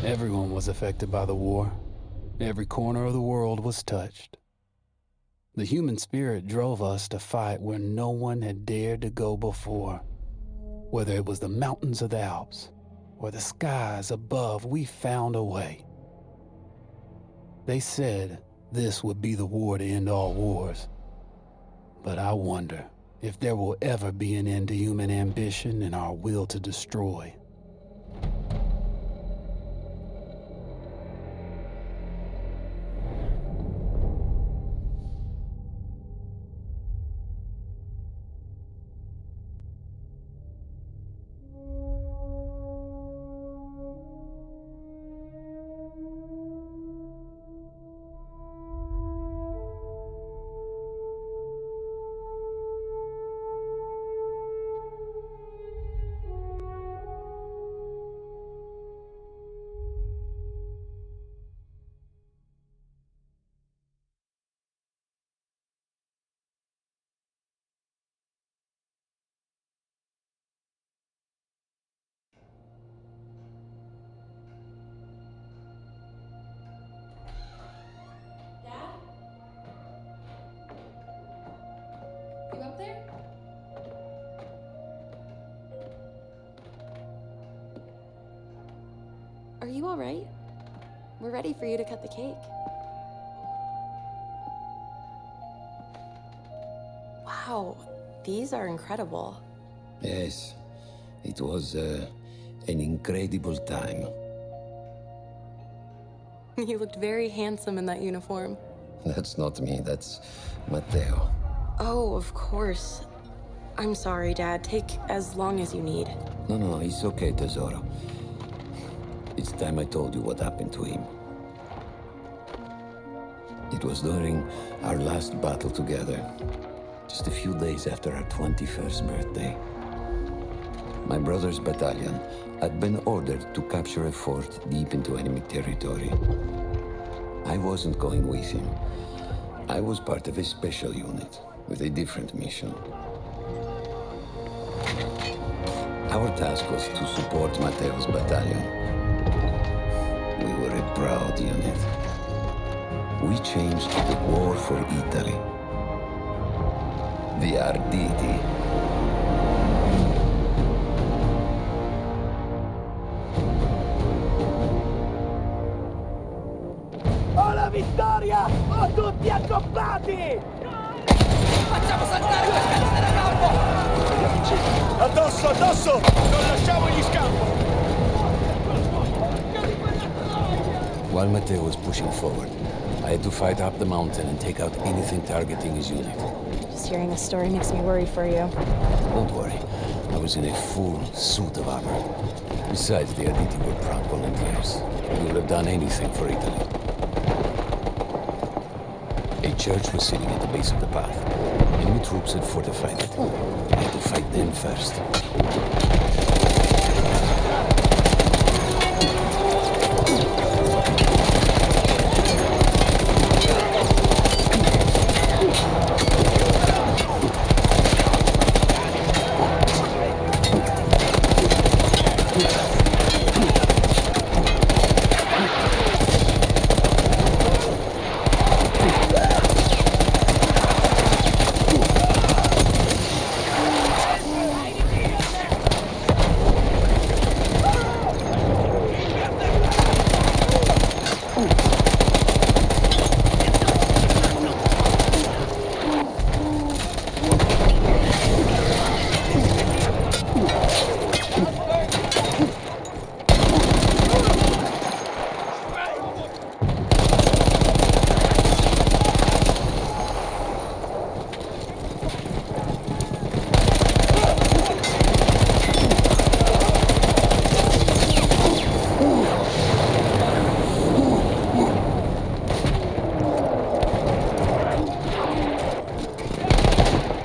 Everyone was affected by the war. Every corner of the world was touched. The human spirit drove us to fight where no one had dared to go before. Whether it was the mountains of the Alps or the skies above, we found a way. They said this would be the war to end all wars. But I wonder if there will ever be an end to human ambition and our will to destroy. You up there? Are you all right? We're ready for you to cut the cake. Wow, these are incredible. Yes, it was an incredible time. You looked very handsome in that uniform. That's not me, that's Matteo. Oh, of course. I'm sorry, Dad. Take as long as you need. No, it's okay, Tesoro. It's time I told you what happened to him. It was during our last battle together, just a few days after our 21st birthday. My brother's battalion had been ordered to capture a fort deep into enemy territory. I wasn't going with him. I was part of a special unit with a different mission. Our task was to support Matteo's battalion. We were a proud unit. We changed the war for Italy. The Arditi. Ho la vittoria! Ho tutti accoppati! Facciamo saltare questa terra campo! Addosso, addosso! Non lasciamogli scampo! While Matteo was pushing forward, I had to fight up the mountain and take out anything targeting his unit. Just hearing this story makes me worry for you. Don't worry, I was in a full suit of armor. Besides, the Arditi were proud volunteers. They would have done anything for Italy. A church was sitting at the base of the path. Enemy troops had fortified it. I had to fight them first.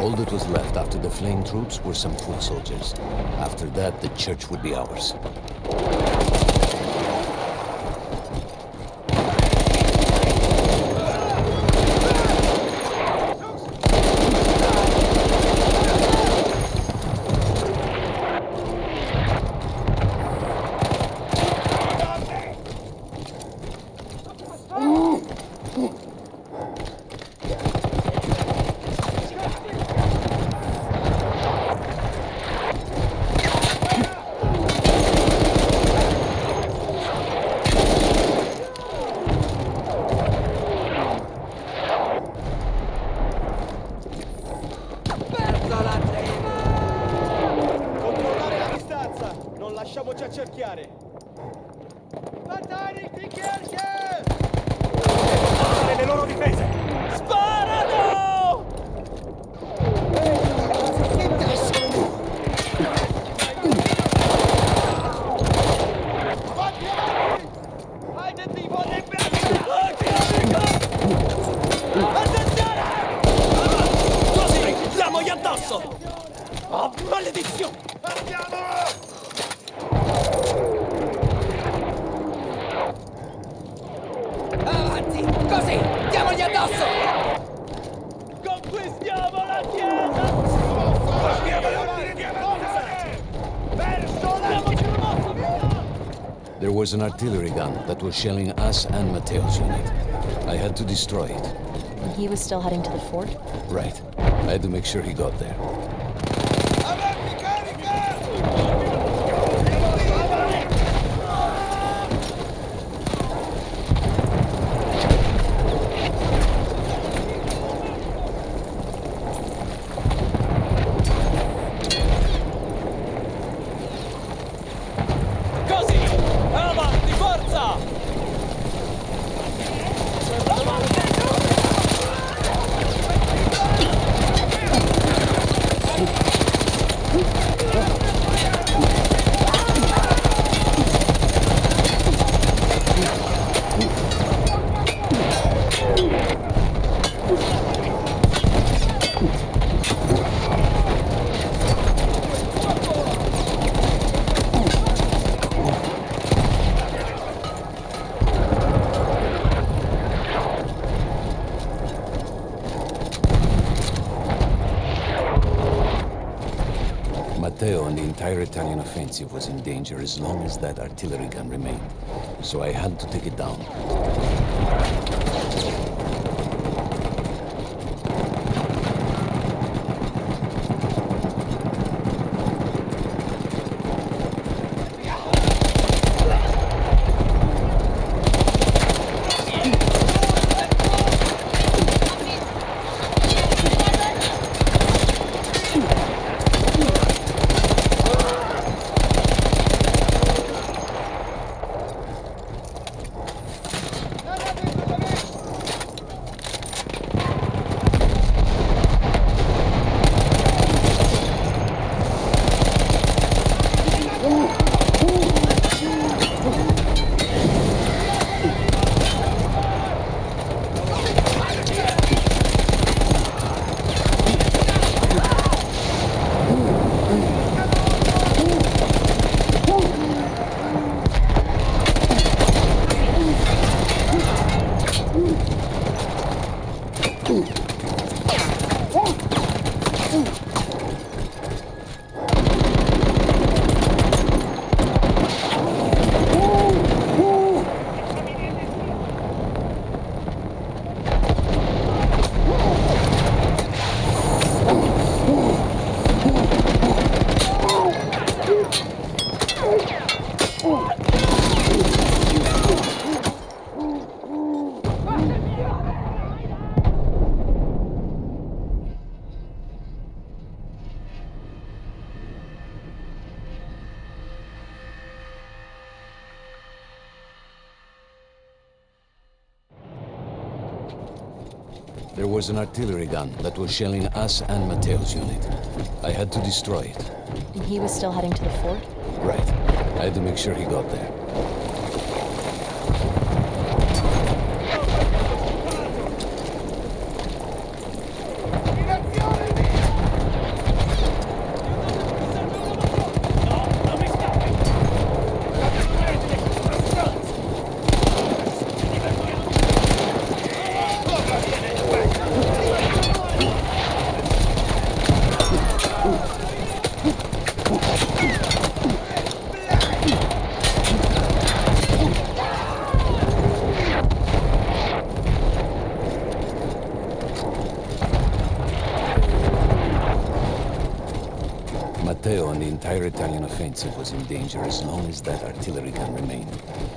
All that was left after the fleeing troops were some foot soldiers. After that, the church would be ours. non lasciamoci accerchiare! Verteidigt die Kirche! Fare le loro difese! Sparano! Avanti, avanti! Haltet die von den Bergen! Attenzione! Così, diamogli addosso! Oh, maledizione! Partiamo! Avanti! Così! Diamogli addosso! Conquistiamo la chiesa! Abbiamo l'ordine di avanzare! Verso la... There was an artillery gun that was shelling us and Matteo's unit. I had to destroy it. And he was still heading to the fort? Right. I had to make sure he got there. Avanti, carica! Così! Avanti, forza! Matteo and the entire Italian offensive was in danger as long as that artillery gun remained. So I had to take it down. There was an artillery gun that was shelling us and Matteo's unit. I had to destroy it. And he was still heading to the fort? Right. I had to make sure he got there. Matteo and the entire Italian offensive was in danger as long as that artillery gun remained.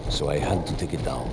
So I had to take it down.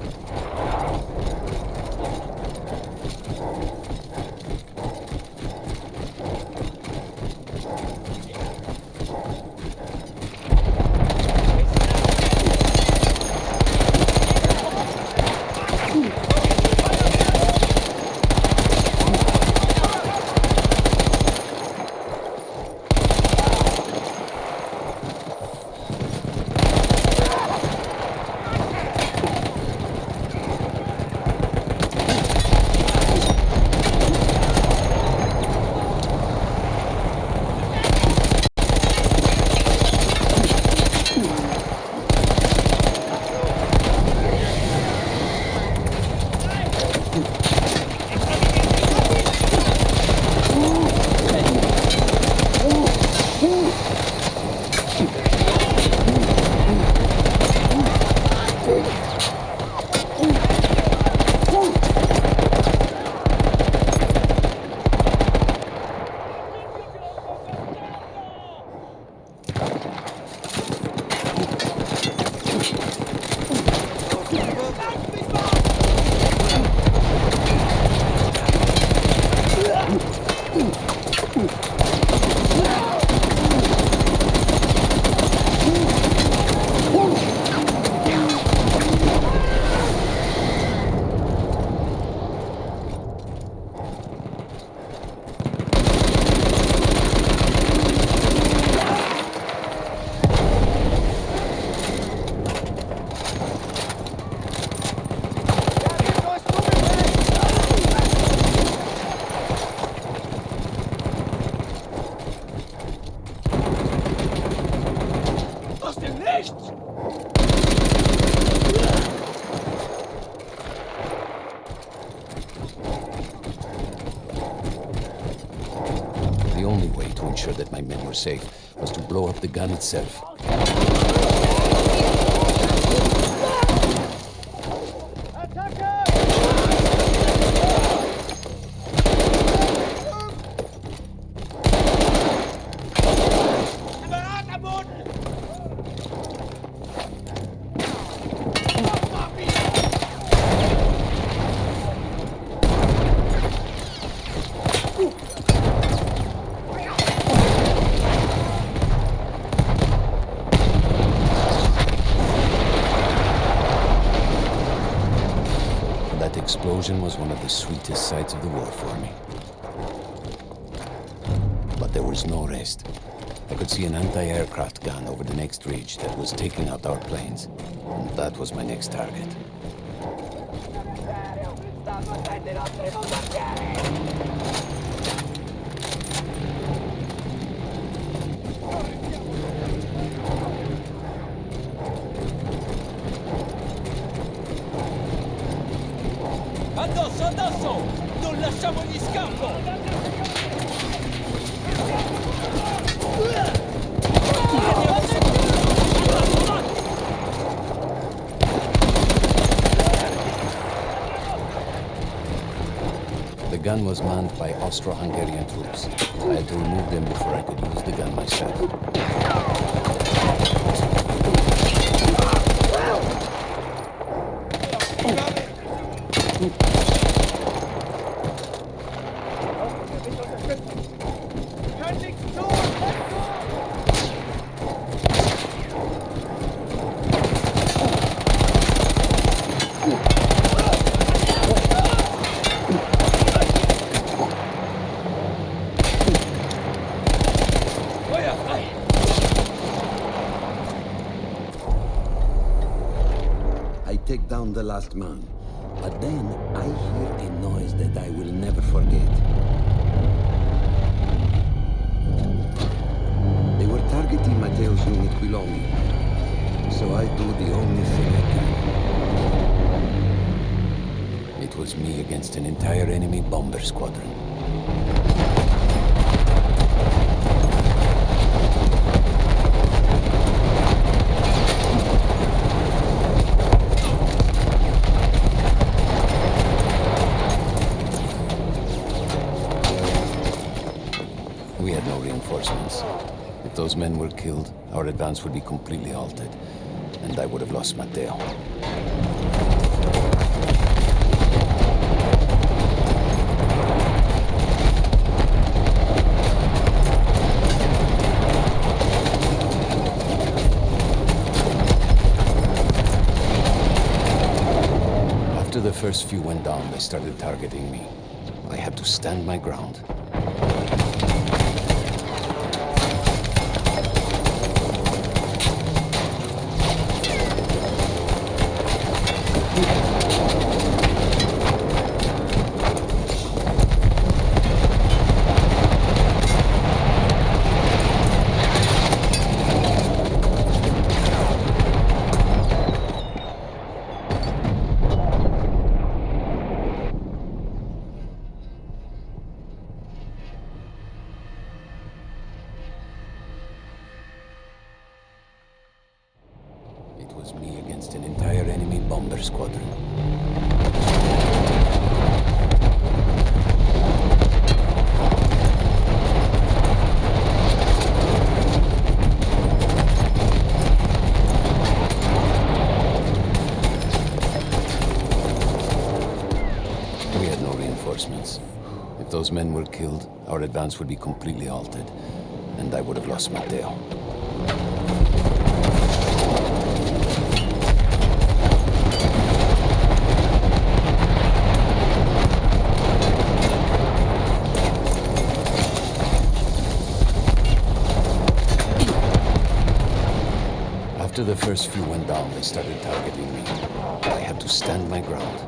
my men were safe was to blow up the gun itself. That explosion was one of the sweetest sights of the war for me. But there was no rest. I could see an anti-aircraft gun over the next ridge that was taking out our planes. And that was my next target. Addosso, addosso! Non lasciamogli scampo! The gun was manned by Austro-Hungarian troops. I had to remove them before I could use the gun myself. I take down the last man, but then I hear a noise that I will never forget. They were targeting Matteo's unit below me, so I do the only thing I can. It was me against an entire enemy bomber squadron. We had no reinforcements. If those men were killed, our advance would be completely halted, and I would have lost Matteo. After the first few went down, they started targeting me. I had to stand my ground. It was me against an entire enemy bomber squadron. We had no reinforcements. If those men were killed, our advance would be completely halted, and I would have lost Matteo. After the first few went down, they started targeting me. I had to stand my ground.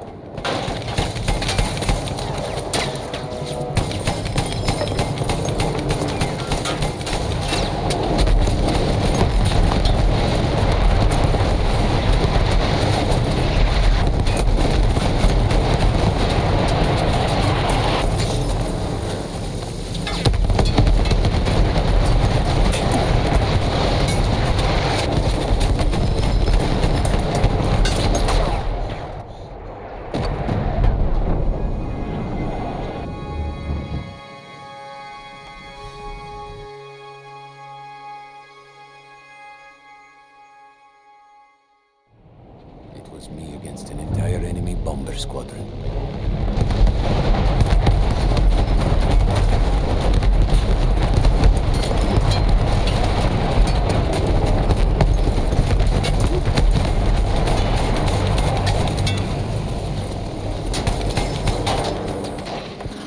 It was me against an entire enemy bomber squadron.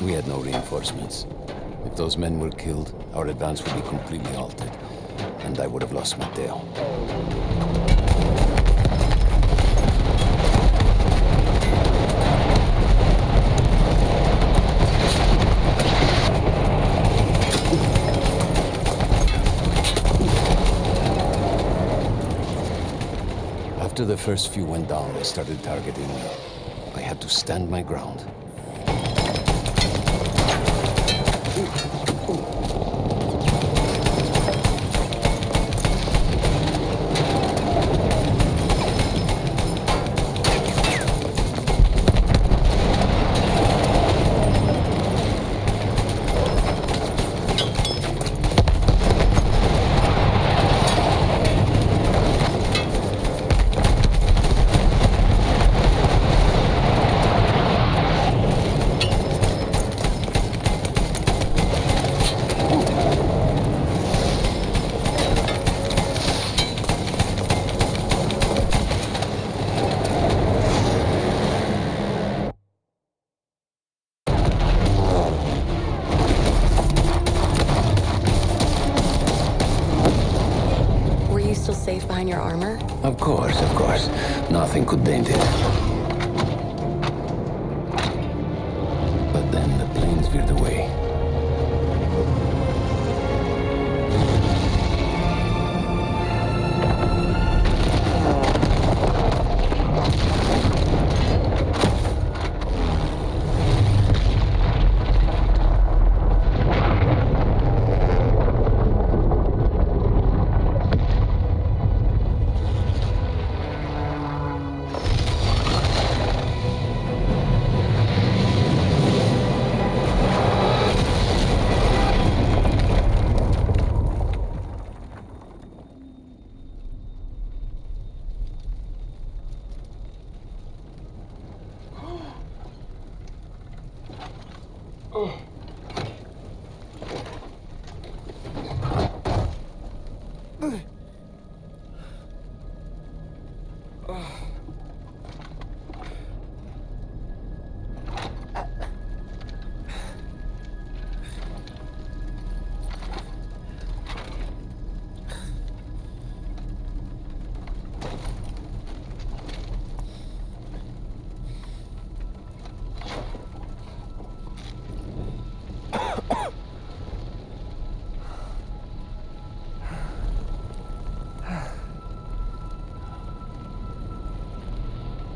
We had no reinforcements. If those men were killed, our advance would be completely halted, and I would have lost Matteo. After the first few went down, I started targeting. I had to stand my ground. Were you still safe behind your armor? Of course, of course. Nothing could dent it. But then the planes veered away.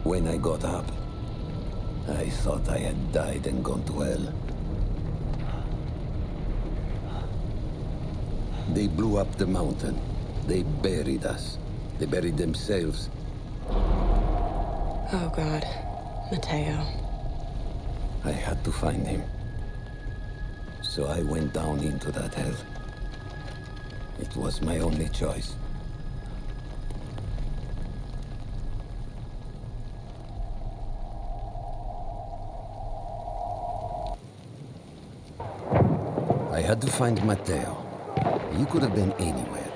When I got up, I thought I had died and gone to hell. They blew up the mountain. They buried us. They buried themselves. Oh, God. Matteo. I had to find him. So I went down into that hell. It was my only choice. I had to find Matteo. He could have been anywhere.